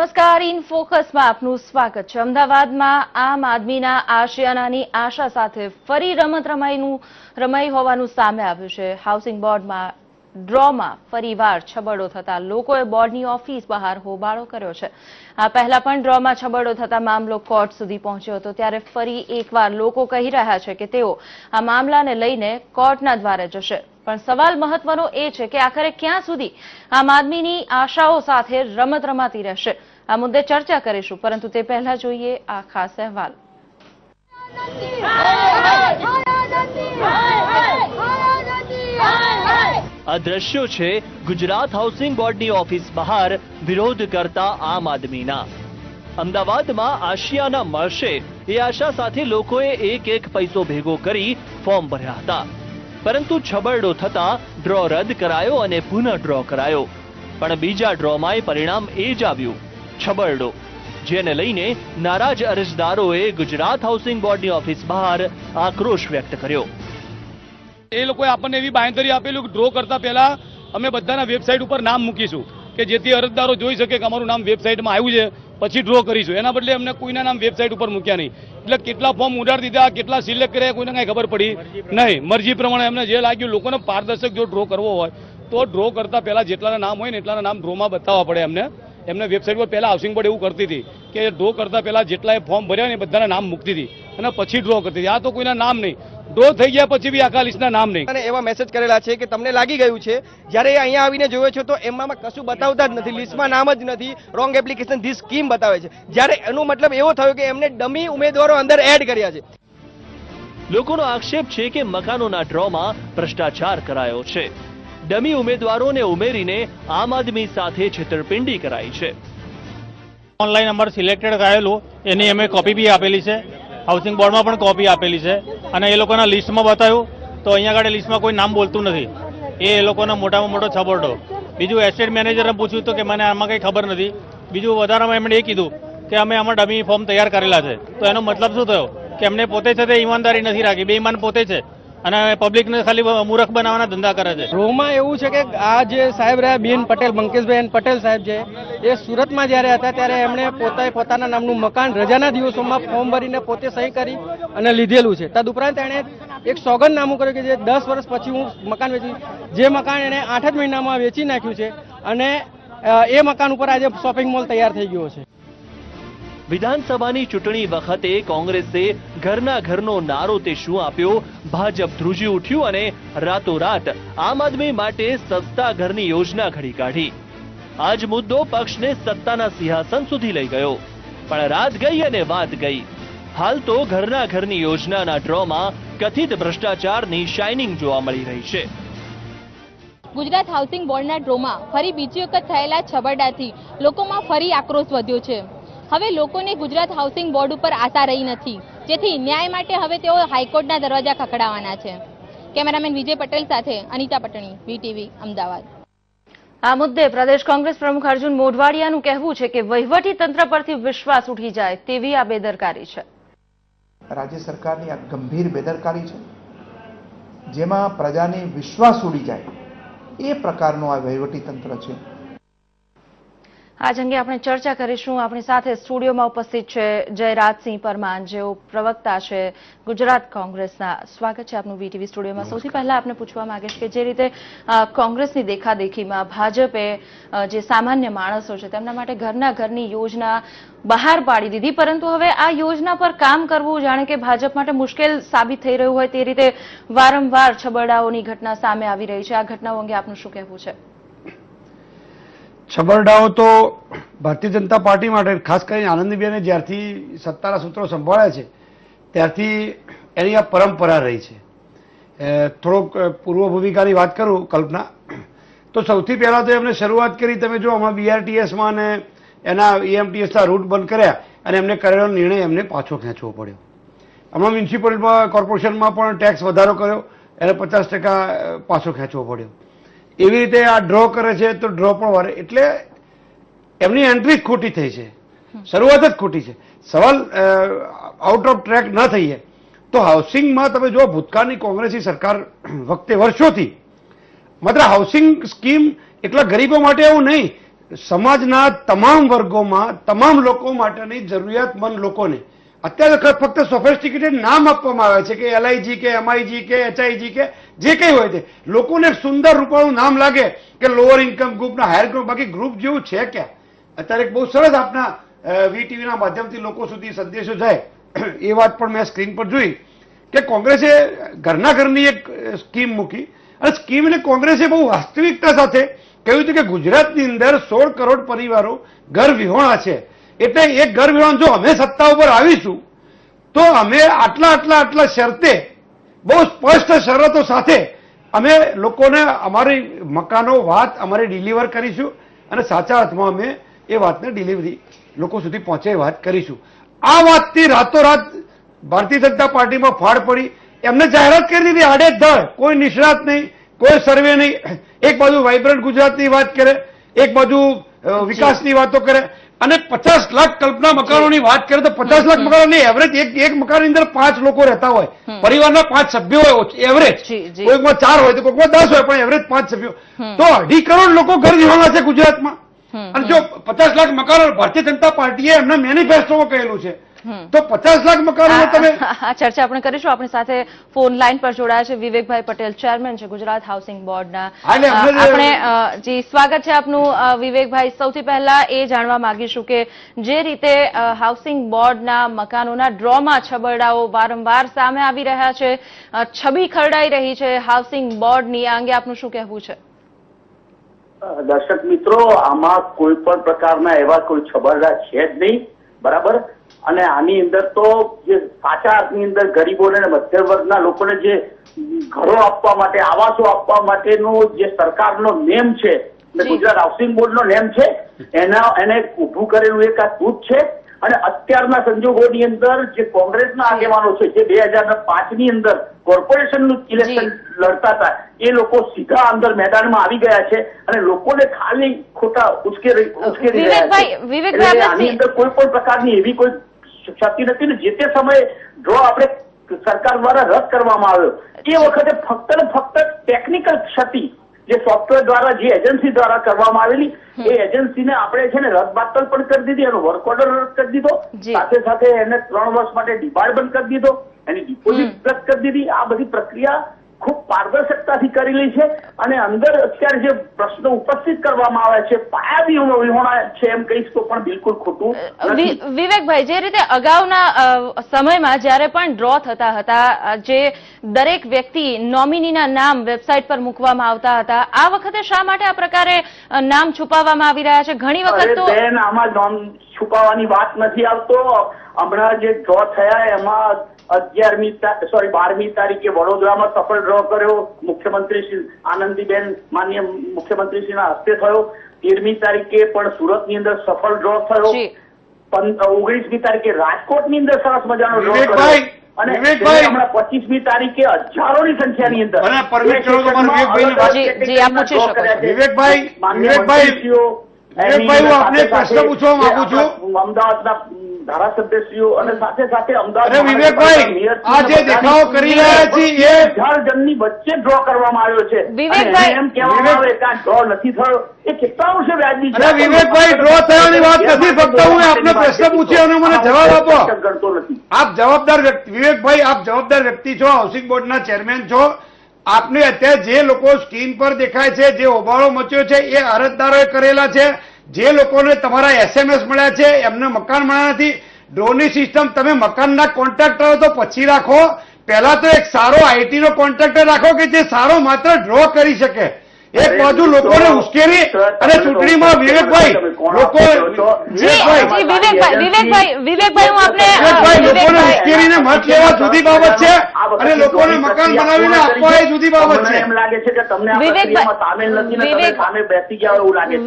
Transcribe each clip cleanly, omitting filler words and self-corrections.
નમસ્કાર, ઇન ફોકસમાં આપનું સ્વાગત છે। અમદાવાદમાં આમ આદમીના આશિયાનાની આશા સાથે ફરી રમત રમાઈ હોવાનું સામે આવ્યું છે। હાઉસિંગ બોર્ડમાં ડ્રોમાં ફરીવાર છબરડો થતા લોકોએ બોર્ડની ઓફિસ બહાર હોબાળો કર્યો છે। આ પહેલા પણ ડ્રોમાં છબરડો થતા મામલો કોર્ટ સુધી પહોંચ્યો હતો, ત્યારે ફરી એકવાર લોકો કહી રહ્યા છે કે તેઓ આ મામલાને લઈને કોર્ટના દ્વારે જશે। પણ સવાલ મહત્વનો એ છે કે આખરે ક્યાં સુધી આમ આદમીની આશાઓ સાથે રમત રમાતી રહેશે। આ મુદ્દે ચર્ચા કરીશું, પરંતુ તે પહેલા જોઈએ આ ખાસ અહેવાલ। આ દ્રશ્યો છે ગુજરાત હાઉસિંગ બોર્ડની ઓફિસ બહાર વિરોધ કરતા આમ આદમીના। અમદાવાદમાં આશિયાના મળશે એ આશા સાથે લોકોએ એક પૈસો ભેગો કરી ફોર્મ ભર્યા હતા, પરંતુ છબરડો થતા ડ્રો રદ કરાયો અને પુનઃ ડ્રો કરાયો। પણ બીજા ડ્રોમાં પરિણામ એ જ આવ્યું, છબરડો, જેને લઈને નારાજ અરજદારોએ ગુજરાત હાઉસિંગ બોર્ડની ઓફિસ બહાર આક્રોશ વ્યક્ત કર્યો। એ લોકોએ આપણને એવી બાંયધરી આપેલું કે ડ્રો કરતા પહેલા અમે બધાના વેબસાઇટ ઉપર નામ મૂકીશું કે જેથી અરજદારો જોઈ શકે કે અમારું નામ વેબસાઇટમાં આવ્યું છે, પછી ડ્રો કરીશું। એના બદલે અમને કોઈના નામ વેબસાઇટ ઉપર મૂક્યા નહીં, એટલે કેટલા ફોર્મ ઉડાડી દીધા, કેટલા સિલેક્ટ કર્યા કોઈને કઈ ખબર પડી નહીં। મરજી પ્રમાણે એમને જે લાગ્યું, લોકોને પારદર્શક જો ડ્રો કરવો હોય તો ડ્રો કરતા પહેલા જેટલાના નામ હોય ને એટલાના નામ ડ્રોમાં બતાવવા પડે એમને વેબસાઇટ પર પહેલા હાઉસિંગ બોર્ડ એવું કરતી હતી કે ડ્રો કરતા પહેલા જેટલા ફોર્મ ભર્યા ને બધાના નામ મૂકતી હતી અને પછી ડ્રો કરતી હતી। આ તો કોઈના નામ નહીં, ડ્રો થઈ ગયા પછી બી આખા લિસ્ટના નામ નહીં। અને એવા મેસેજ કરેલા છે કે તમને લાગી ગયું છે, જ્યારે અહીંયા આવીને જોયો છો તો એમાં કશું બતાવતા જ નથી, લિસ્ટમાં નામ જ નથી, રોંગ એપ્લિકેશન ધી સ્કીમ બતાવે છે, જ્યારે એનો મતલબ એવો થયો કે એમને ડમી ઉમેદવારો અંદર એડ કર્યા છે। લોકોનો આક્ષેપ છે કે મકાનોના ડ્રોમાં ભ્રષ્ટાચાર કરાયો છે, ડમી ઉમેદવારોને ઉમેરીને આમ આદમી સાથે છેતરપિંડી કરાઈ છે। ઓનલાઈન નંબર સિલેક્ટેડ કરેલું એની અમે કોપી બી આપેલી છે, હાઉસિંગ બોર્ડમાં પણ કોપી આપેલી છે, અને એ લોકોના લિસ્ટમાં બતાવ્યું તો અહીંયા આગળ લિસ્ટમાં કોઈ નામ બોલતું નથી, એ લોકોનો મોટામાં મોટો છબરડો। બીજું એસ્ટેટ મેનેજરને પૂછ્યું તો કે મને આમાં કંઈ ખબર નથી। બીજું વધારામાં એમણે એ કીધું કે અમે આમાં ડમી ફોર્મ તૈયાર કરેલા છે, તો એનો મતલબ શું થયો કે એમને પોતે છે તે ઈમાનદારી નથી રાખી, બેઈમાન પોતે છે અને પબ્લિકને ખાલી મૂર્ખ બનાવવાના ધંધા કરે છે। ડ્રોમાં એવું છે કે આ જે સાહેબ રહ્યા બેન પટેલ, બંકેશભાઈ પટેલ સાહેબ છે, એ સુરતમાં જ્યારે હતા ત્યારે એમણે પોતાના નામનું મકાન રજાના દિવસોમાં ફોર્મ ભરીને પોતે સહી કરી અને લીધેલું છે। તદુપરાંત એણે એક સોગંદનામું કર્યું કે જે 10 વર્ષ પછી હું મકાન વેચી, જે મકાન એણે 8 જ મહિનામાં વેચી નાખ્યું છે અને એ મકાન ઉપર આજે શોપિંગ મોલ તૈયાર થઈ ગયો છે। વિધાનસભાની ચૂંટણી વખતે કોંગ્રેસે ઘરના ઘરનો નારો તે શું આપ્યો, ભાજપ ધ્રુજી ઉઠ્યું અને રાતોરાત આમ આદમી માટે સસ્તા ઘરની યોજના ઘડી કાઢી। આજ મુદ્દો પક્ષને સત્તાના સિંહાસન સુધી લઈ ગયો, પણ રાત ગઈ અને વાત ગઈ। હાલ તો ઘરના ઘરની યોજનાના ડ્રોમાં કથિત ભ્રષ્ટાચારની શાઇનિંગ જોવા મળી રહી છે। ગુજરાત હાઉસિંગ બોર્ડના ડ્રોમાં ફરી બીજી વખત થયેલા છબરડાથી લોકોમાં ફરી આક્રોશ વધ્યો છે। હવે લોકોને ગુજરાત હાઉસિંગ બોર્ડ ઉપર આશા રહી નથી, જેથી ન્યાય માટે હવે તેઓ હાઈકોર્ટના દરવાજા ખખડાવવાના છે। કેમેરામેન વિજય પટેલ સાથે અનિતા પટણી, વીટીવી, અમદાવાદ। આ મુદ્દે પ્રદેશ કોંગ્રેસ પ્રમુખ અર્જુન મોઢવાડિયાનું કહેવું છે કે વહીવટી તંત્ર પરથી વિશ્વાસ ઉઠી જાય તેવી આ બેદરકારી છે। રાજ્ય સરકારની આ ગંભીર બેદરકારી છે, જેમાં પ્રજાને વિશ્વાસ ઉડી જાય એ પ્રકારનું આ વહીવટી તંત્ર છે। આજ અંગે આપણે ચર્ચા કરીશું। આપણી સાથે સ્ટુડિયોમાં ઉપસ્થિત છે જયરાજસિંહ પરમાર, જેઓ પ્રવક્તા છે ગુજરાત કોંગ્રેસના। સ્વાગત છે આપનું વીટીવી સ્ટુડિયોમાં। સૌથી પહેલા આપને પૂછવા માંગીશ કે જે રીતે કોંગ્રેસની દેખાદેખીમાં ભાજપે જે સામાન્ય માણસો છે તેમના માટે ઘરના ઘરની યોજના બહાર પાડી દીધી, પરંતુ હવે આ યોજના પર કામ કરવું જાણે કે ભાજપ માટે મુશ્કેલ સાબિત થઈ રહ્યું હોય તે રીતે વારંવાર છબરડાઓની ઘટના સામે આવી રહી છે। આ ઘટનાઓ અંગે આપનું શું કહેવું છે? છબરડાઓ તો ભારતીય જનતા પાર્ટી માટે, ખાસ કરીને આનંદીબેને જ્યારથી સત્તાના સૂત્રો સંભાળ્યા છે ત્યારથી એની આ પરંપરા રહી છે। થોડોક પૂર્વ ભૂમિકાની વાત કરું, કલ્પના, તો સૌથી પહેલા તો એમને શરૂઆત કરી, તમે જો હમણાં BRTSમાં અને એના EMTSના રૂટ બંધ કર્યા અને એમને કરેલો નિર્ણય એમને પાછો ખેંચવો પડ્યો। હમણાં મ્યુનિસિપલ કોર્પોરેશનમાં પણ ટેક્સ વધારો કર્યો, એને 50% પાછો ખેંચવો પડ્યો। એવી રીતે આ ડ્રો કરે છે તો ડ્રો પણ વારે, એટલે એમની એન્ટ્રી જ ખોટી થઈ છે, શરૂઆત જ ખોટી છે। સવાલ આઉટ ઓફ ટ્રેક ન થઈએ તો હાઉસિંગમાં તમે જો ભૂતકાળની કોંગ્રેસી સરકાર વખતે વર્ષોથી માત્ર હાઉસિંગ સ્કીમ એટલા ગરીબો માટે એવું નહીં, સમાજના તમામ વર્ગોમાં તમામ લોકો માટેની જરૂરિયાતમંદ લોકોને અત્યારે ફક્ત સોફિસ્ટિકેટેડ નામ આપવામાં આવે છે કે LIG કે MIG કે HIG કે જે કંઈ હોય તે લોકોને એક સુંદર રૂપાળું નામ લાગે કે લોઅર ઇન્કમ ગ્રુપના હાયર ગ્રુપ, બાકી ગ્રુપ જેવું છે ક્યાં? અત્યારે એક બહુ સરસ આપના VTVના માધ્યમથી લોકો સુધી સંદેશો જાય એ વાત પણ મેં સ્ક્રીન પર જોઈ કે કોંગ્રેસે ઘરના ઘરની એક સ્કીમ મૂકી અને સ્કીમને કોંગ્રેસે બહુ વાસ્તવિકતા સાથે કહ્યું હતું કે ગુજરાતની અંદર 16 કરોડ પરિવારો ઘર વિહોણા છે, એટલે એક ઘર વિહોણ જો અમે સત્તા ઉપર આવીશું તો અમે આટલા શરતે બહુ સ્પષ્ટ શરતો સાથે અમે લોકોને અમારી મકાનો વાત અમારે ડિલિવર કરીશું અને સાચા અર્થમાં અમે એ વાતને ડિલિવરી લોકો સુધી પહોંચે વાત કરીશું. આ વાતથી રાતોરાત ભારતીય જનતા પાર્ટીમાં ફાળ પડી, એમને જાહેરાત કરી દીધી આડેધડ, કોઈ નિષ્ણાત નહીં, કોઈ સર્વે નહીં. એક બાજુ વાઇબ્રન્ટ ગુજરાતની વાત કરે, એક બાજુ વિકાસની વાતો કરે અને 50 લાખ કલ્પના મકાનોની વાત કરે તો 50 લાખ મકાનોની એવરેજ એક મકાનની અંદર 5 લોકો રહેતા હોય, પરિવારના 5 સભ્યો હોય એવરેજ, કોઈકમાં 4 હોય તો કોઈકમાં 10 હોય, પણ એવરેજ 5 સભ્યો, તો 2.5 કરોડ લોકો ઘર વિહોણા છે ગુજરાતમાં. અને જો 50 લાખ મકાનો ભારતીય જનતા પાર્ટીએ એમના મેનિફેસ્ટોમાં કહેલું છે તો 50 લાખ મકાનો તમે આ ચર્ચા આપણે કરીશું. આપણી સાથે ફોન લાઈન પર જોડાયા છે વિવેકભાઈ પટેલ, ચેરમેન છે ગુજરાત હાઉસિંગ બોર્ડના. આપણે જી સ્વાગત છે આપનું વિવેકભાઈ. સૌથી પહેલા એ જાણવા માંગીશું કે જે રીતે હાઉસિંગ બોર્ડના મકાનોના ડ્રોમાં છબરડાઓ વારંવાર સામે આવી રહ્યા છે, છબી ખરડાઈ રહી છે હાઉસિંગ બોર્ડની, આ અંગે આપનું શું કહેવું છે? દર્શક મિત્રો, આમાં કોઈ પણ પ્રકારના એવા કોઈ છબરડા છે જ નહીં, બરાબર. અને આની અંદર તો જે સાચા અર્થની અંદર ગરીબોને અને મધ્યમ વર્ગના લોકોને જે ઘરો આપવા માટે, આવાસો આપવા માટેનો જે સરકારનો નેમ છે, ગુજરાત હાઉસિંગ બોર્ડનો નેમ છે, એને ઉભું કરેલું એક આ દૂત છે. અને અત્યારના સંજોગોની અંદર જે કોંગ્રેસના આગેવાનો છે, જે 2005ની અંદર કોર્પોરેશનનું ઇલેક્શન લડતા હતા, એ લોકો સીધા અંદર મેદાનમાં આવી ગયા છે અને લોકોને ખાલી ખોટા ઉશ્કેરી રહ્યા છે. આની અંદર કોઈ પણ પ્રકારની એવી કોઈ ક્ષતિ નથી ને જે તે સમયે ડ્રો આપણે સરકાર દ્વારા રદ કરવામાં આવ્યો એ વખતે ફક્ત ને ફક્ત ટેકનિકલ ક્ષતિ જે સોફ્ટવેર દ્વારા જે એજન્સી દ્વારા કરવામાં આવેલી એ એજન્સીને આપણે છે ને રદબાતલ પણ કરી દીધી, એનો વર્ક ઓર્ડર રદ કરી દીધો, સાથે સાથે એને 3 વર્ષ માટે ડિબાર્ડ બંધ કરી દીધો, એની ડિપોઝિટ રદ કરી દીધી. આ બધી પ્રક્રિયા ખૂબ પારદર્શકતાથી કરેલી છે અને અંદર અત્યારે જે પ્રશ્નો ઉપસ્થિત કરવામાં આવે છે પાયાવી વિહોણા છે એમ કહીશ તો પણ બિલકુલ ખોટું નથી. વિવેકભાઈ, જે રીતે અગાઉના સમયમાં જ્યારે પણ ડ્રો થતા હતા, જે દરેક વ્યક્તિ નોમિનીના નામ વેબસાઇટ પર મૂકવામાં આવતા હતા, આ વખતે શા માટે આ પ્રકારે નામ છુપાવવામાં આવી રહ્યા છે? ઘણી વખત તો આમાં નામ છુપાવવાની વાત નથી આવતો. હમણાં જે ડ્રો થયા એમાં 12મી તારીખે વડોદરામાં સફળ ડ્રો કર્યો, મુખ્યમંત્રી શ્રી આનંદીબેન માનનીય મુખ્યમંત્રીશ્રીના હસ્તે થયો. 13મી તારીખે પણ સુરતની અંદર સફળ ડ્રો થયો. 19મી તારીખે રાજકોટની અંદર સરસ મજાનો ડ્રો કર્યો અને હમણાં 25મી તારીખે હજારોની સંખ્યાની અંદર અમદાવાદના ધારાસભ્યશ્રીઓ અને સાથે સાથે અમદાવાદ આજે દેખાવ કરી રહ્યા છીએ 1000 જણની વચ્ચે ડ્રો કરવામાં આવ્યો છે. એમ કહેવામાં આવે કે આ ડ્રો નથી થયો, એ કેટલા વર્ષે વ્યાજબી છે? વિવેકભાઈ, ડ્રો થવાની વાત નથી, ફક્ત હું આપને પ્રશ્ન પૂછ્યો અને મને જવાબ આપો. ગણતો નથી. આપ જવાબદાર વ્યક્તિ, વિવેકભાઈ આપ જવાબદાર વ્યક્તિ છો, હાઉસિંગ બોર્ડના ચેરમેન છો. આપને અત્યારે જે લોકો સ્ક્રીન પર દેખાય છે, જે હોબાળો મચ્યો છે એ અરજદારોએ કરેલા છે. જે લોકોને તમારા SMS મળ્યા છે એમને મકાન મળ્યા નથી. ડ્રોની સિસ્ટમ તમે મકાનના કોન્ટ્રાક્ટરો તો પછી રાખો, પહેલા તો એક સારો IT નો કોન્ટ્રાક્ટર રાખો કે જે સારો માત્ર ડ્રો કરી શકે. એક બાજુ લોકોને ઉશ્કેરી અને ચૂંટણીમાં વિવેકભાઈ લોકો વિવેકભાઈ હું આપને લોકોને ઉશ્કેરીને મત લેવા જુદી બાબત છે અને લોકોને મકાન બનાવીને આપવા એ જુદી બાબત છે. એમ લાગે છે કે તમને આ પ્રક્રિયામાં સામેલ નથી ને તમે સામે બેસી ગયા એવું લાગે છે.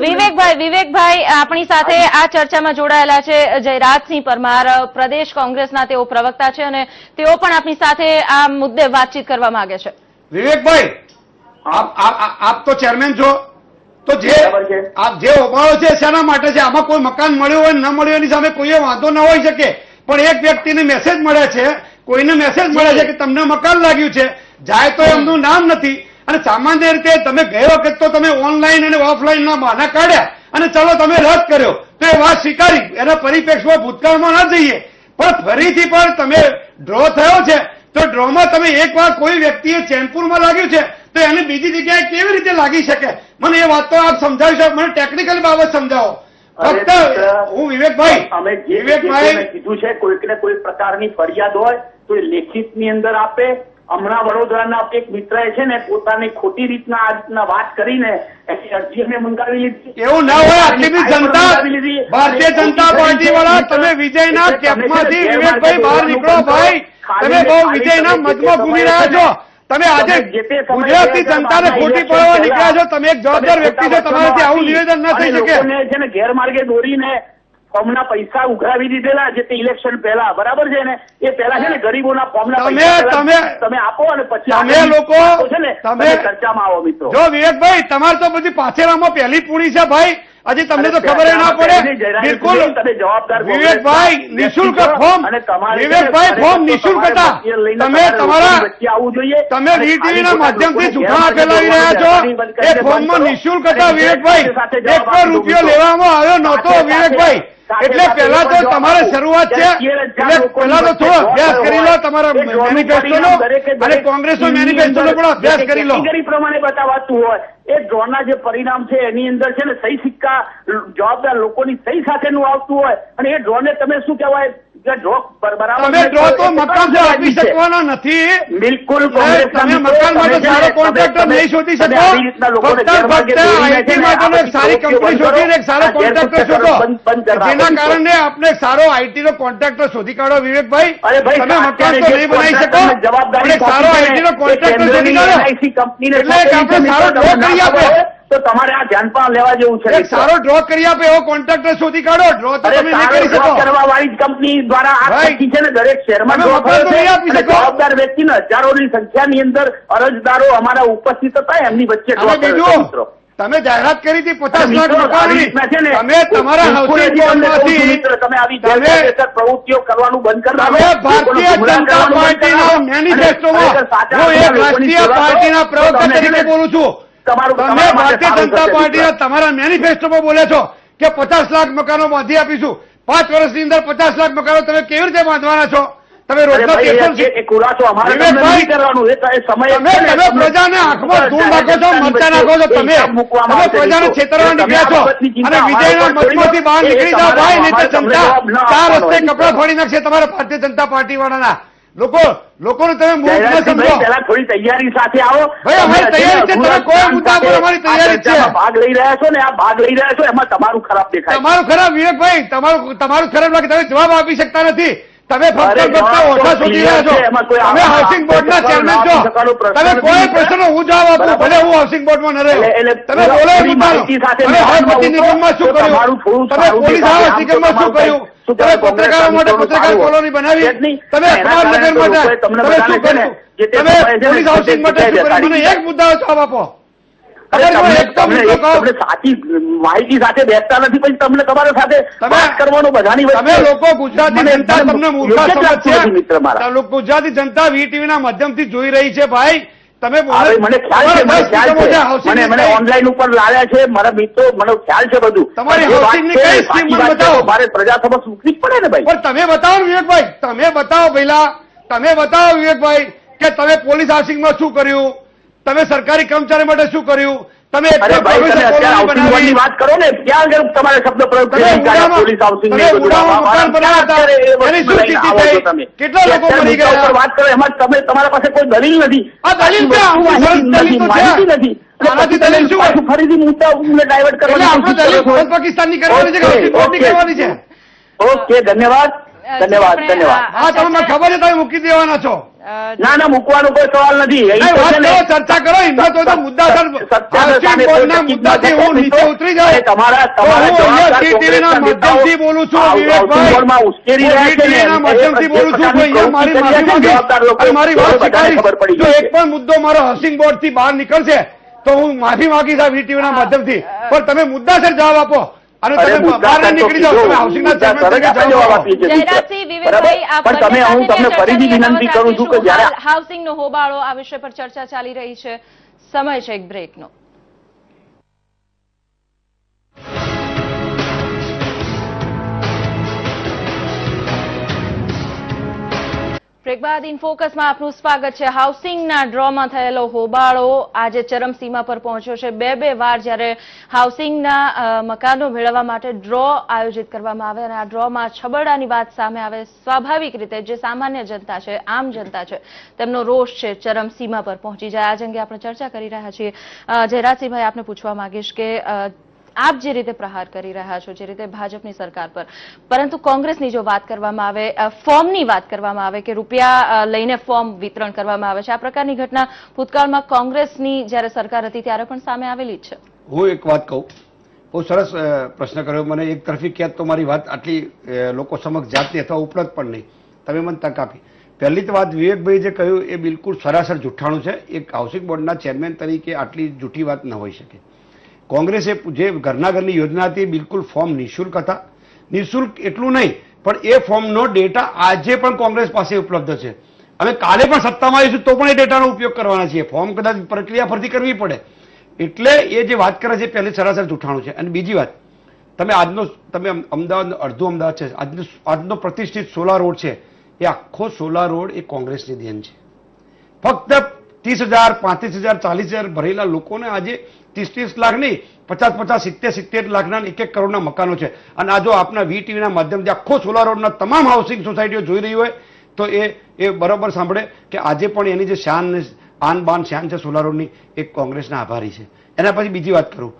વિવેકભાઈ આપણી સાથે આ ચર્ચામાં જોડાયેલા છે જયરાજસિંહ પરમાર, પ્રદેશ કોંગ્રેસના તેઓ પ્રવક્તા છે અને તેઓ પણ આપણી સાથે આ મુદ્દે વાતચીત કરવા માંગે છે. વિવેકભાઈ, આપ તો ચેરમેન છો, તો જે આપ જે હોબાળો છે શેના માટે છે? આમાં કોઈ મકાન મળ્યું હોય ન મળ્યું એની સામે કોઈ વાંધો ન હોઈ શકે, પણ એક વ્યક્તિને મેસેજ મળે છે, કોઈને મેસેજ મળે છે કે તમને મકાન લાગ્યું છે, જાય તો એમનું નામ નથી. અને સામાન્ય રીતે તમે ગઈ વખત તો તમે ઓનલાઈન અને ઓફલાઈન ના બહાના કાઢ્યા અને ચલો તમે રદ કર્યો તો એ વાત સ્વીકારી, એના પરિપ્રેક્ષમાં ભૂતકાળમાં ન જઈએ, પણ ફરીથી પણ તમે ડ્રો થયો છે તો ડ્રોમાં તમે એકવાર કોઈ વ્યક્તિએ ચેનપુરમાં લાગ્યું છે તો એને બીજી જગ્યાએ કેવી રીતે લાગી શકે? મને એ વાત તો આપ સમજાવી શકો, મને ટેકનિકલ બાબત સમજાવો. ફક્ત હું વિવેકભાઈ કીધું છે કોઈકને કોઈ પ્રકારની ફરિયાદ હોય તો એ લેખિતની અંદર આપે. હમણાં વડોદરાના એક મિત્રએ છે ને પોતાની ખોટી રીતના આ રીતના વાત કરીને એની અરજી અમે મંગાવી લીધી. એવું ના હોય. આટલી બધી જનતા, ભારતીય જનતા પાર્ટી વાળા, તમે વિજયના કેમ્પમાંથી વિવેકભાઈ બહાર નીકળો ભાઈ. તમે બહુ વિજયના મતમાં ઘૂમી રહ્યા છો. તમે આજે ગુજરાતની જનતાને ખોટી પડવા નીકળ્યા છો. તમે એક જવાબદાર વ્યક્તિ છો, તમારાથી આવું નિવેદન ન થઈ શકે. છે ને ગેરમાર્ગે દોરીને ફોર્મના પૈસા ઉઘરાવી દીધેલા જે તે ઇલેક્શન પહેલા, બરાબર છે ને, એ પહેલા છે ને ગરીબોના ફોર્મના તમે આપો અને પછી તમે લોકો છે ને તમે ચર્ચામાં આવો મિત્રો. જો વિવેકભાઈ, તમારે તો બધી પાછેરામાં પહેલી પૂરી છે ભાઈ. હજી તમને તો ખબર ના પડે. બિલકુલ વિવેકભાઈ, નિઃશુલ્ક ફોર્મ, વિવેકભાઈ ફોર્મ નિઃશુલ્ક હતા. તમે તમારા તમે વીટીવીના માધ્યમથી જૂઠા ફેલાવી રહ્યા છો. એ ફોર્મમાં નિઃશુલ્ક હતા વિવેકભાઈ. એક પણ રૂપિયો લેવામાં આવ્યો નહોતો વિવેકભાઈ. એટલે પેલા તો તમારે શરૂઆત છે, એટલે પેલા તો થોડો અભ્યાસ કરી લો તમારા મેનિફેસ્ટોનો અને કોંગ્રેસનો મેનિફેસ્ટોનો પણ અભ્યાસ કરી લો. પ્રમાણે બતાવાતું હોય એ ડ્રોના જે પરિણામ છે એની અંદર છે ને સહી સિક્કા જવાબદાર લોકોની સહી સાથેનું આવતું હોય અને એ ડ્રોને તમે શું કહેવાય ડ્રો બરાબર તમે ડ્રો તો મકાન આપી શકવાના નથી. બિલકુલ તમે મકાન માટે સારો કોન્ટ્રાક્ટર નહીં શોધી શકો. ફક્ત આઈટી માટે સારી કંપની શોધીને એક સારો કોન્ટ્રાક્ટર શોધો, જેના કારણે આપણે સારો આઈટી નો કોન્ટ્રાક્ટર શોધી કાઢો વિવેકભાઈ. તમે મકાન તો નહીં બનાવી શકો, પણ સારો આઈટી નો કોન્ટ્રાક્ટર શોધી કાઢો. એટલે આપણે સારો ડ્રો કરી આપો તો તમારે આ ધ્યાનમાં લેવા જેવું છે. એક સારો ડ્રો કરી આપે એવો કોન્ટ્રાક્ટર શોધી કાઢો. ડ્રો તો તમે નહીં કરી શકો. કરવા વાળી કંપની દ્વારા આ પૈકી છે ને દરેક શહેરમાં ડ્રો થયો છે. જવાબદાર વ્યક્તિને હજારોની સંખ્યાની અંદર અરજદારો અમારા ઉપસ્થિત હતા, એમની વચ્ચે ડ્રો થયો. તમે જાહેરાત કરી હતી 50 લાખ મકાનની. તમે તમારા હાઉસિંગ બોર્ડમાંથી તમે આવી પ્રવૃત્તિઓ કરવાનું બંધ કરી તમે ભારતીય જનતા પાર્ટીના મેનિફેસ્ટોમાં, હું એક રાષ્ટ્રીય પાર્ટીના પ્રવક્તા તરીકે બોલું છું. તમે ભારતીય જનતા પાર્ટીના તમારા મેનિફેસ્ટોમાં બોલ્યા છો કે 50 લાખ મકાનો બાંધી આપીશું. 5 વર્ષની અંદર 50 લાખ મકાનો તમે કેવી રીતે બાંધવાના છો? તમે રોજના તમે પ્રજાને આંખમાં ધૂળ નાખો છો, મરચા નાખો છો. તમે પ્રજાને છેતરવા નીકળ્યા છો અને વિજયના મતમાંથી બહાર નીકળી જાઓ ભાઈ, નહીં તો જનતા 4 રસ્તે કપડા ફાડી નાખશે તમારા ભારતીય જનતા પાર્ટી વાળાના. લોકોને તમે મૂર્ખ ન સમજો. પહેલા થોડી તૈયારી સાથે આવો ભાઈ. અમારી તૈયારી છે. તમે કોઈ મુદ્દા પર અમારી તૈયારી છે. ભાગ લઈ રહ્યા છો ને આ ભાગ લઈ રહ્યા છો એમાં તમારું ખરાબ દેખાય. તમારું ખરાબ વિવેકભાઈ, તમારું ખરાબ લાગે. તમે જવાબ આપી શકતા નથી. તમે ફક્ત ઓછા શોધી રહ્યા છો. તમે હાઉસિંગ બોર્ડના ચેરમેન છો. તમે કોઈ પ્રશ્નનો હું જવાબ આપું, ભલે હું હાઉસિંગ બોર્ડમાં ન રહ્યો. તમે બોલો તમે હળપતિ નિગમમાં શું કર્યું? તમે પોલીસ હાઉસ નિગમમાં શું કર્યું? તમે પત્રકારો માટે પત્રકાર કોલોની બનાવી? તમે અખબારનગર માટે તમે શું કર્યું? તમે પોલીસ હાઉસિંગ માટે શું કર્યું? મને એક મુદ્દાનો જવાબ આપો. સાચી માહિતી સાથે બેસતા નથી, પછી તમને તમારા સાથે વાત કરવાનો બધાની તમે લોકો ગુજરાતી જનતા તમને મૂર્ખા સમજશે. ગુજરાતી જનતા વીટીવીના માધ્યમથી જોઈ રહી છે ભાઈ. તમે મને ખ્યાલ છે, મને ઓનલાઈન ઉપર લાવ્યા છે મારા મિત્રો, મને ખ્યાલ છે બધું. તમારી હાઉસિંગની કઈ સ્કીમ બતાવો. મારે પ્રજા સમક્ષ મૂકવી પડે ને ભાઈ. પણ તમે બતાવો વિવેકભાઈ, તમે બતાવો પહેલા. તમે બતાવો વિવેકભાઈ કે તમે પોલીસ હાઉસિંગમાં શું કર્યું, તમે સરકારી કર્મચારી માટે શું કર્યું, તમે વાત કરો ને ક્યાં તમારે શબ્દ પ્રયોગ પોલીસ હાઉસિંગ કેટલા લોકો બની ગયા વાત કરો એમાં તમે તમારા પાસે કોઈ દલીલ નથી. આ દલીલ માહિતી નથી. ફરીથી મુદ્દા ડાયવર્ટ કરવા પાકિસ્તાનની કરવાની છે. ઓકે, ધન્યવાદ. હા, તમને ખબર છે તમે મૂકી દેવાના છો. ના, મૂકવાનો કોઈ સવાલ નથી. ચર્ચા કરો. મુદ્દાથી હું નીચે ઉતરી જાય. માધ્યમથી બોલું છું વિવેકભાઈ, માધ્યમથી બોલું છું. મારી વાત સ્વીકારીશ. જો એક પણ મુદ્દો મારો હાઉસિંગ બોર્ડ થી બહાર નીકળશે તો હું માફી માંગીશ આ વીટીવીના માધ્યમથી. પણ તમે મુદ્દાસર જવાબ આપો અને તમે બહાર નીકળી જાઓ. તમે હાઉસિંગના હું તમને ફરીથી વિનંતી કરું છું કે જયારે હાઉસિંગનો હોબાળો આ વિષય પર ચર્ચા ચાલી રહી છે. સમય છે એક બ્રેકનો. બ્રેક બાદ ઇન ફોકસમાં આપનું સ્વાગત છે। હાઉસિંગના ડ્રોમાં થયેલો હોબાળો આજે ચરમસીમા પર પહોંચ્યો છે। બે વાર જ્યારે હાઉસિંગના મકાનો મેળવવા માટે ડ્રો આયોજિત કરવામાં આવે અને આ ડ્રોમાં છબરડાની વાત સામે આવે, સ્વાભાવિક રીતે જે સામાન્ય જનતા છે, આમ જનતા છે, તેમનો રોષ છે ચરમસીમા પર પહોંચી જાય। આ અંગે આપણે ચર્ચા કરી રહ્યા છીએ। જયરાજસિંહભાઈ, આપને પૂછવા માંગીશ કે આપ જે રીતે પ્રહાર કરી રહ્યા છો, જે રીતે ભાજપની સરકાર પર, પરંતુ કોંગ્રેસની જો વાત કરવામાં આવે, ફોર્મની વાત કરવામાં આવે કે રૂપિયા લઈને ફોર્મ વિતરણ કરવામાં આવે છે, આ પ્રકારની ઘટના ભૂતકાળમાં કોંગ્રેસની જ્યારે સરકાર હતી ત્યારે પણ સામે આવેલી જ છે। હું એક વાત કહું, બહુ સરસ પ્રશ્ન કર્યો મને। એક તરફી ક્યાંક તો મારી વાત આટલી લોકો સમક્ષ જાતની અથવા ઉપલબ્ધ પણ નહીં, તમે મને તક આપી। પહેલી વાત, વિવેકભાઈ જે કહ્યું એ બિલકુલ સરાસર જુઠ્ઠાણું છે। એક હાઉસિંગ બોર્ડના ચેરમેન તરીકે આટલી જૂઠી વાત ન હોઈ શકે। કોંગ્રેસે જે ઘરના ઘરની યોજના હતી, બિલકુલ ફોર્મ નિઃશુલ્ક હતા। નિઃશુલ્ક એટલું નહીં, પણ એ ફોર્મનો ડેટા આજે પણ કોંગ્રેસ પાસે ઉપલબ્ધ છે। અમે કાલે પણ સત્તામાં આવીશું તો પણ એ ડેટાનો ઉપયોગ કરવાના છીએ। ફોર્મ કદાચ પ્રક્રિયા ફરતી કરવી પડે, એટલે એ જે વાત કરે છે પહેલી સરાસર જૂઠાણું છે। અને બીજી વાત, તમે અમદાવાદ, અડધું અમદાવાદ છે, આજનો પ્રતિષ્ઠિત સોલા રોડ છે, એ આખો સોલા રોડ એ કોંગ્રેસની દેન છે। ફક્ત 30,000, 35,000, 40,000 ભરેલા લોકોને આજે 30 લાખ નહીં, 50, 70 લાખના 1 કરોડના મકાનો છે। અને આ જો આપના વીટીવીના માધ્યમથી આખો સોલા રોડના તમામ હાઉસિંગ સોસાયટીઓ જોઈ રહી હોય તો એ બરાબર સાંભળે કે આજે પણ એની જે આન બાન શાન છે સોલા રોડની, એ કોંગ્રેસના આભારી છે। એના પછી બીજી વાત કરું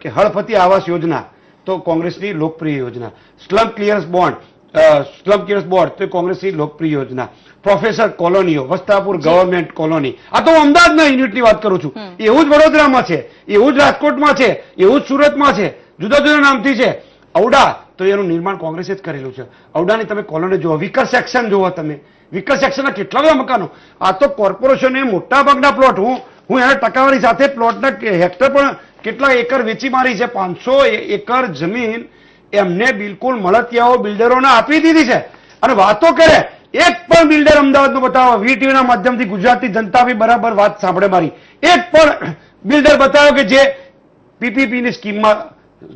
કે હળપતિ આવાસ યોજના તો કોંગ્રેસની લોકપ્રિય યોજના, સ્લમ ક્લિયરન્સ બોર્ડ તો કોંગ્રેસની લોકપ્રિય યોજના, પ્રોફેસર કોલોનીઓ, વસ્તાપુર ગવર્મેન્ટ કોલોની, આ તો અમદાવાદના યુનિટની વાત કરું છું। એવું જ વડોદરામાં છે, એવું જ રાજકોટમાં છે, એવું જ સુરતમાં છે, જુદા જુદા નામથી છે। ઔડા તો એનું નિર્માણ કોંગ્રેસે જ કરેલું છે। ઔડાની તમે કોલોની જુઓ, વિકર સેક્શન જુઓ, તમે વિકર સેક્શનના કેટલા બધા મકાનો। આ તો કોર્પોરેશને મોટા ભાગના પ્લોટ, હું એના ટકાવારી સાથે પ્લોટના હેક્ટર પણ કેટલા એકર વેચી મારી છે। 500 એકર જમીન એમને બિલકુલ મળતિયાઓ બિલ્ડરોને આપી દીધી છે। અને વાતો કરે, એક પણ બિલ્ડર અમદાવાદનું બતાવો, વીટીવીના માધ્યમથી ગુજરાતી જનતા બી બરાબર વાત સાંભળે મારી, એક પણ બિલ્ડર બતાવો કે જે પીપીપીની સ્કીમમાં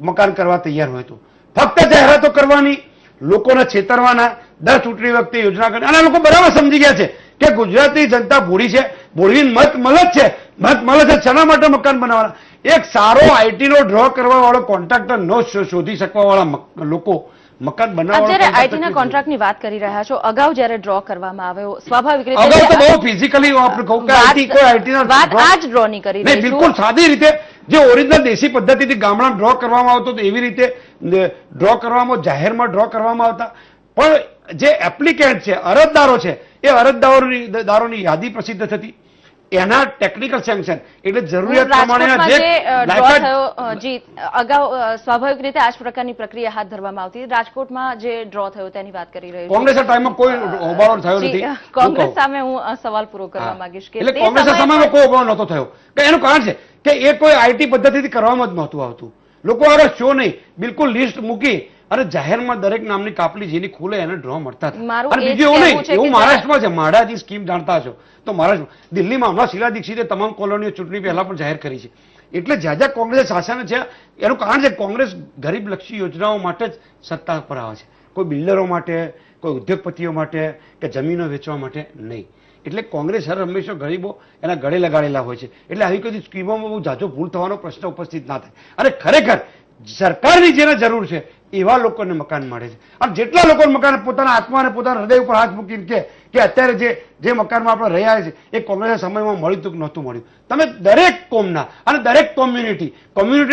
મકાન કરવા તૈયાર હોય તો। ફક્ત જાહેરાતો કરવાની, લોકોને છેતરવાના, દર ચૂંટણી વખતે યોજના કરી, અને લોકો બરાબર સમજી ગયા છે કે ગુજરાતી જનતા ભોળી છે, ભોળવીને મત મળે છે, શેના માટે મકાન બનાવવાના। એક સારો આઈટીનો ડ્રો કરવા વાળો કોન્ટ્રાક્ટર ન શોધી શકવા વાળા લોકો મકાન બનાવવા, જ્યારે આઈટીના કોન્ટ્રાક્ટની વાત કરી રહ્યા છો, અગાઉ જ્યારે ડ્રો કરવામાં આવ્યો, સ્વાભાવિક રીતે અગાઉ તો બહુ ફિઝિકલી આપણે કહું કે આઈટી કોઈ આઈટીના વાત આ જ ડ્રોની કરી નહીં, બિલકુલ સાદી રીતે જે ઓરિજિનલ દેશી પદ્ધતિથી ગામડા ડ્રો કરવામાં આવતો તો એવી રીતે ડ્રો કરવામાં, જાહેરમાં ડ્રો કરવામાં આવતા। પણ જે એપ્લિકેન્ટ છે, અરજદારો છે, એ અરજદારોની યાદી પ્રસિદ્ધ થતી, એના ટેકનિકલ સેન્કશન એટલે જરૂરિયાત પ્રમાણે જી અગાઉ સ્વાભાવિક રીતે આ જ પ્રકારની પ્રક્રિયા હાથ ધરવામાં આવતી। રાજકોટમાં જે ડ્રો થયો તેની વાત કરી રહ્યો છું। કોંગ્રેસના ટાઈમમાં કોઈ હોબાળો થયો નથી। કોંગ્રેસ સામે હું સવાલ પૂરો કરવા માંગીશ કે એટલે કોંગ્રેસના સમયમાં કોઈ હોબાળો નહોતો થયો, કે એનું કારણ છે કે એ કોઈ આઈટી પદ્ધતિથી કરવામાં જ નહોતું આવતું। લોકો આ શો નહીં, બિલકુલ લિસ્ટ મૂકી અને જાહેરમાં દરેક નામની કાપલી જેની ખુલે એને ડ્રો મળતા હતા। અને બીજું એવું નહીં, એવું મહારાષ્ટ્રમાં છે, માડાજી સ્કીમ જાણતા છો તો મહારાષ્ટ્રમાં, દિલ્હીમાં હમણાં શીલા દીક્ષિતે તમામ કોલોનીઓ ચૂંટણી પહેલા પણ જાહેર કરી છે। એટલે જ્યાં જ્યાં કોંગ્રેસ શાસન છે એનું કારણ છે કોંગ્રેસ ગરીબલક્ષી યોજનાઓ માટે જ સત્તા પર આવે છે, કોઈ બિલ્ડરો માટે, કોઈ ઉદ્યોગપતિઓ માટે કે જમીનો વેચવા માટે નહીં। એટલે કોંગ્રેસ હંમેશા ગરીબો એના ગળે લગાડેલા હોય છે। એટલે આવી કોઈ સ્કીમોમાં બહુ જાજો ભૂલ થવાનો પ્રશ્ન ઉપસ્થિત ના થાય। અને ખરેખર સરકારની જેને જરૂર છે એવા લોકોને મકાન મળે છે। અને જેટલા લોકોને મકાન પોતાના આત્મા અને પોતાના હૃદય ઉપર હાથ મૂકીને કે અત્યારે જે મકાનમાં આપણે રહ્યા છે એ કોંગ્રેસના સમયમાં મળ્યું હતું કે નહોતું મળ્યું, તમે દરેક કોમના અને દરેક કોમ્યુનિટી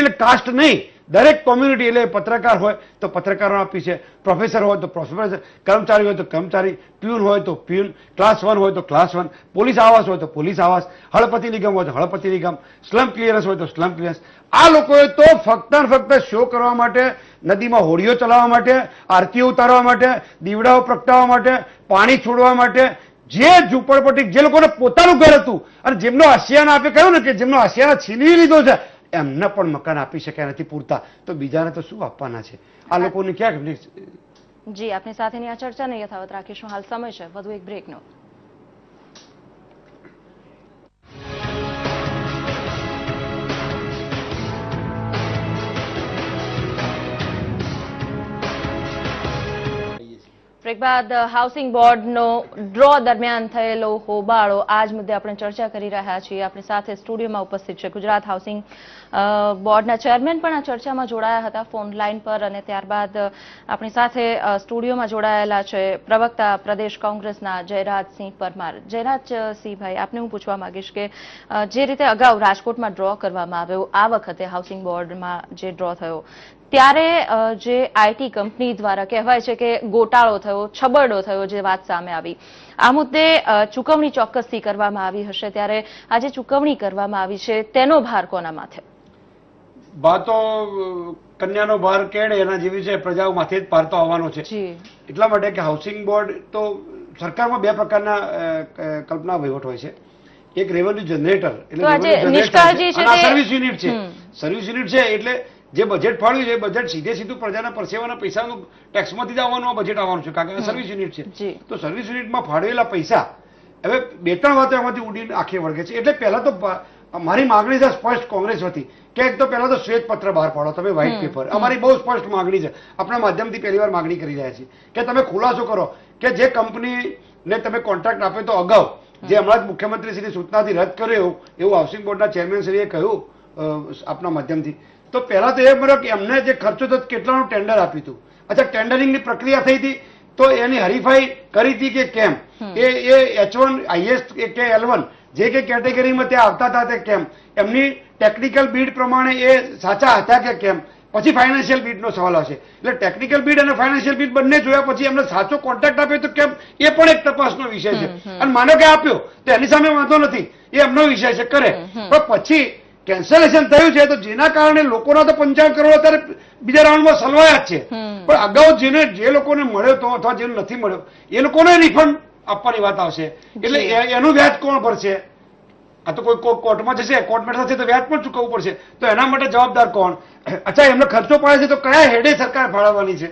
એટલે કાસ્ટ નહીં, દરેક કોમ્યુનિટી એટલે પત્રકાર હોય તો પત્રકારો આપી છે, પ્રોફેસર હોય તો પ્રોફેસર, કર્મચારી હોય તો કર્મચારી, પ્યુન હોય તો પ્યુન, ક્લાસ 1 હોય તો ક્લાસ 1, પોલીસ આવાસ હોય તો પોલીસ આવાસ, હળપતિ નિગમ હોય તો હળપતિ નિગમ, સ્લમ ક્લિયરન્સ હોય તો સ્લમ ક્લિયરન્સ। આ લોકોએ તો ફક્ત શો કરવા માટે, નદીમાં હોડીઓ ચલાવવા માટે, આરતીઓ ઉતારવા માટે, દીવડાઓ પ્રગટાવવા માટે, પાણી છોડવા માટે, જે ઝૂંપડપટ્ટી જે લોકોને પોતાનું ઘર હતું અને જેમનો આશિયાના આપે કહ્યું ને કે જેમનો આશિયાના છીનવી લીધો છે એમને પણ મકાન આપી શક્યા નથી પૂરતા, તો બીજાને તો શું આપવાના છે? આ લોકોને ક્યાં? જી આપની સાથેની આ ચર્ચાને યથાવત રાખીશું। હાલ સમય છે વધુ એક બ્રેકનો। બ્રેક બાદ હાઉસિંગ બોર્ડનો ડ્રો દરમિયાન થયેલો હોબાળો આજ મુદ્દે આપણે ચર્ચા કરી રહ્યા છીએ. આપણી સાથે સ્ટુડિયોમાં ઉપસ્થિત છે ગુજરાત હાઉસિંગ બોર્ડના ચેરમેન પણ આ ચર્ચામાં જોડાયા હતા ફોન લાઈન પર, અને ત્યારબાદ આપણી સાથે સ્ટુડિયોમાં જોડાયેલા છે પ્રવક્તા પ્રદેશ કોંગ્રેસના જયરાજસિંહ પરમાર. જયરાજસિંહભાઈ, આપને હું પૂછવા માંગીશ કે જે રીતે અગાઉ રાજકોટમાં ડ્રો કરવામાં આવ્યો, આ વખતે હાઉસિંગ બોર્ડમાં જે ડ્રો થયો ત્યારે જે આઈટી કંપની દ્વારા કહેવાય છે કે ગોટાળો થયો, છબરડો થયો, જે વાત સામે આવી, આ મુદ્દે ચૂકવણી ચોક્કસથી કરવામાં આવી હશે, ત્યારે આ જે ચૂકવણી કરવામાં આવી છે તેનો ભાર કોના માથે? બા તો કન્યાનો ભાર કેળે એના જેવી છે, પ્રજાઓ માથે જ પાર તો આવવાનો છે. એટલા માટે કે હાઉસિંગ બોર્ડ તો સરકારમાં બે પ્રકારના કલ્પના વહીવટ હોય છે. એક રેવન્યુ જનરેટર એટલે સર્વિસ યુનિટ છે. સર્વિસ યુનિટ છે એટલે જે બજેટ ફાળવ્યું છે એ બજેટ સીધું પ્રજાના પરસેવાના પૈસાનું ટેક્સમાંથી જ આવવાનું આ બજેટ આવવાનું છે, કારણ કે સર્વિસ યુનિટ છે. તો સર્વિસ યુનિટમાં ફાળવેલા પૈસા હવે બે ત્રણ વાતો એમાંથી ઉડીને આખી વળગે છે. એટલે પહેલા તો મારી માંગણી છે સ્પષ્ટ કોંગ્રેસ વતી કે એક તો પહેલા તો શ્વેતપત્ર બહાર પાડો, તમે વ્હાઇટ પેપર. અમારી બહુ સ્પષ્ટ માંગણી છે, આપણા માધ્યમથી પહેલી વાર માંગણી કરી રહ્યા છીએ કે તમે ખુલાસો કરો કે જે કંપનીને તમે કોન્ટ્રાક્ટ આપ્યો તો અગાઉ જે હમણાં જ મુખ્યમંત્રીશ્રીની સૂચનાથી રદ કર્યો એવું હાઉસિંગ બોર્ડના ચેરમેનશ્રીએ કહ્યું આપના માધ્યમથી, તો પહેલા તો એ બન્યો કે એમને જે ખર્ચો તો કેટલાનું ટેન્ડર આપ્યું હતું. અચ્છા, ટેન્ડરિંગની પ્રક્રિયા થઈ હતી તો એની હરીફાઈ કરી હતી કે કેમ? એ H1 હાઈએસ્ટ કે L1 જે કે કેટેગરીમાં ત્યાં આવતા હતા તે કેમ? એમની ટેકનિકલ બીડ પ્રમાણે એ સાચા હતા કે કેમ? પછી ફાઇનાન્શિયલ બીડનો સવાલ આવશે. એટલે ટેકનિકલ બીડ અને ફાઇનાન્શિયલ બીડ બંને જોયા પછી એમને સાચો કોન્ટ્રાક્ટ આપ્યો તો કેમ, એ પણ એક તપાસનો વિષય છે. અને માનો કે આપ્યો તો એની સામે વાંધો નથી, એ એમનો વિષય છે, કરે. પણ પછી કેન્સલેશન થયું છે તો જેના કારણે લોકોના તો 55 કરોડ અત્યારે બીજા રાઉન્ડમાં સલવાયા જ છે. પણ અગાઉ જે લોકોને મળ્યો તો અથવા જેને નથી મળ્યો એ લોકોને રિફંડ આપવાની વાત આવશે. એટલે એનું વ્યાજ કોણ ભરશે? આ તો કોઈ કોર્ટમાં જશે, કોર્ટમાં થશે તો વ્યાજ પણ ચૂકવવું પડશે. તો એના માટે જવાબદાર કોણ? અચ્છા, એમને ખર્ચો પાડે છે તો કયા હેડે સરકાર ફાળવવાની છે?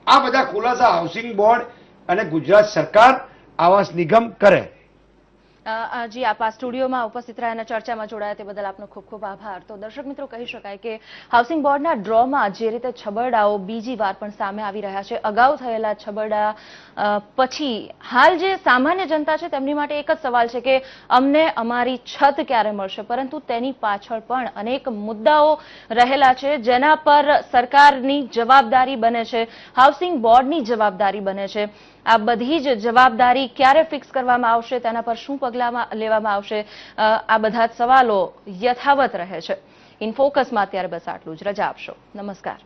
આ બધા ખુલાસા હાઉસિંગ બોર્ડ અને ગુજરાત સરકાર આવાસ નિગમ કરે. જી, આપ આ સ્ટુડિયોમાં ઉપસ્થિત રહ્યા અને ચર્ચામાં જોડાયા તે બદલ આપનો ખૂબ ખૂબ આભાર. તો દર્શક મિત્રો, કહી શકાય કે હાઉસિંગ બોર્ડના ડ્રોમાં જે રીતે છબરડાઓ બીજી વાર પણ સામે આવી રહ્યા છે, અગાઉ થયેલા છબરડા પછી હાલ જે સામાન્ય જનતા છે તેમની માટે એક જ સવાલ છે કે અમને અમારી છત ક્યારે મળશે, પરંતુ તેની પાછળ પણ અનેક મુદ્દાઓ રહેલા છે જેના પર સરકારની જવાબદારી બને છે, હાઉસિંગ બોર્ડની જવાબદારી બને છે. આ બધી જ જવાબદારી ક્યારે ફિક્સ કરવામાં આવશે, તેના પર શું પગલાં લેવામાં આવશે, આ બધા જ સવાલો યથાવત રહે છે. ઇન ફોકસમાં અત્યારે બસ આટલું જ. રજા આપશો. નમસ્કાર.